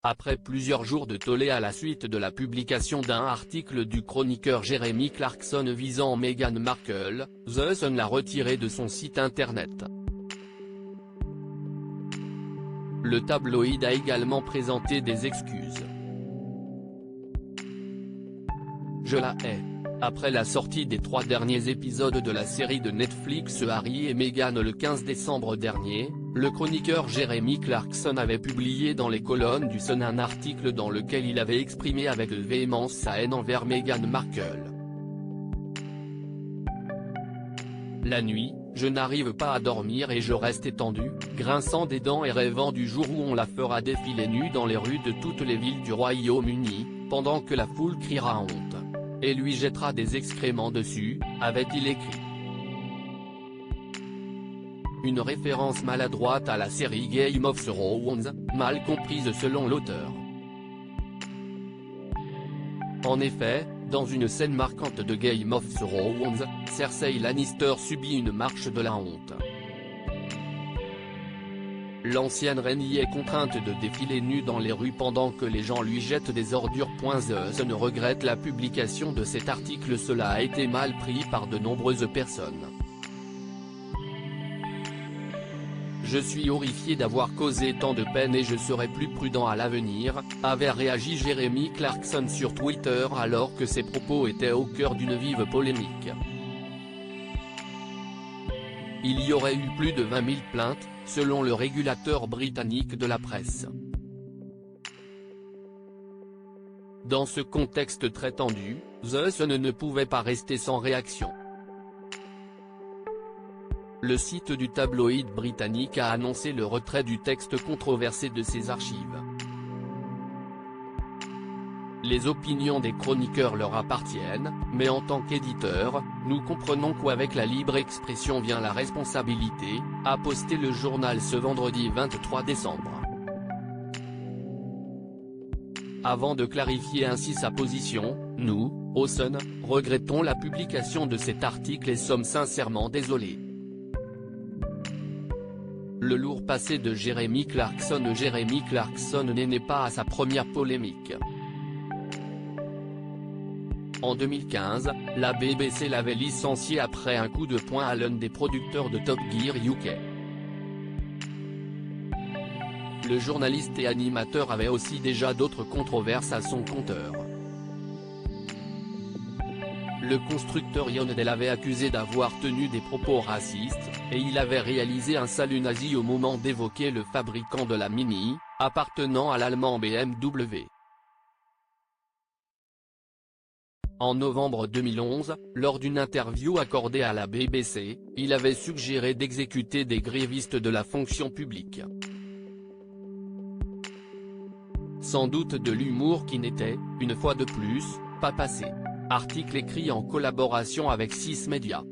Après plusieurs jours de tollé à la suite de la publication d'un article du chroniqueur Jeremy Clarkson visant Meghan Markle, The Sun l'a retiré de son site internet. Le tabloïd a également présenté des excuses. Je la hais. Après la sortie des 3 derniers épisodes de la série de Netflix Harry et Meghan le 15 décembre dernier, le chroniqueur Jeremy Clarkson avait publié dans les colonnes du Sun un article dans lequel il avait exprimé avec véhémence sa haine envers Meghan Markle. La nuit, je n'arrive pas à dormir et je reste étendu, grinçant des dents et rêvant du jour où on la fera défiler nue dans les rues de toutes les villes du Royaume-Uni, pendant que la foule criera honte. Et lui jettera des excréments dessus, avait-il écrit. Une référence maladroite à la série Game of Thrones, mal comprise selon l'auteur. En effet, dans une scène marquante de Game of Thrones, Cersei Lannister subit une marche de la honte. L'ancienne reine y est contrainte de défiler nue dans les rues pendant que les gens lui jettent des ordures. The Sun regrette la publication de cet article. Cela a été mal pris par de nombreuses personnes. Je suis horrifié d'avoir causé tant de peine et je serai plus prudent à l'avenir, avait réagi Jeremy Clarkson sur Twitter alors que ses propos étaient au cœur d'une vive polémique. Il y aurait eu plus de 20 000 plaintes, selon le régulateur britannique de la presse. Dans ce contexte très tendu, The Sun ne pouvait pas rester sans réaction. Le site du tabloïd britannique a annoncé le retrait du texte controversé de ses archives. Les opinions des chroniqueurs leur appartiennent, mais en tant qu'éditeur, nous comprenons qu'avec la libre expression vient la responsabilité, a posté le journal ce vendredi 23 décembre. Avant de clarifier ainsi sa position, nous, au Sun, regrettons la publication de cet article et sommes sincèrement désolés. Le lourd passé de Jeremy Clarkson. Jeremy Clarkson n'est pas à sa première polémique. En 2015, la BBC l'avait licencié après un coup de poing à l'un des producteurs de Top Gear UK. Le journaliste et animateur avait aussi déjà d'autres controverses à son compteur. Le constructeur Hyundai l'avait accusé d'avoir tenu des propos racistes, et il avait réalisé un salut nazi au moment d'évoquer le fabricant de la Mini, appartenant à l'allemand BMW. En novembre 2011, lors d'une interview accordée à la BBC, il avait suggéré d'exécuter des grévistes de la fonction publique. Sans doute de l'humour qui n'était, une fois de plus, pas passé. Article écrit en collaboration avec 6 médias.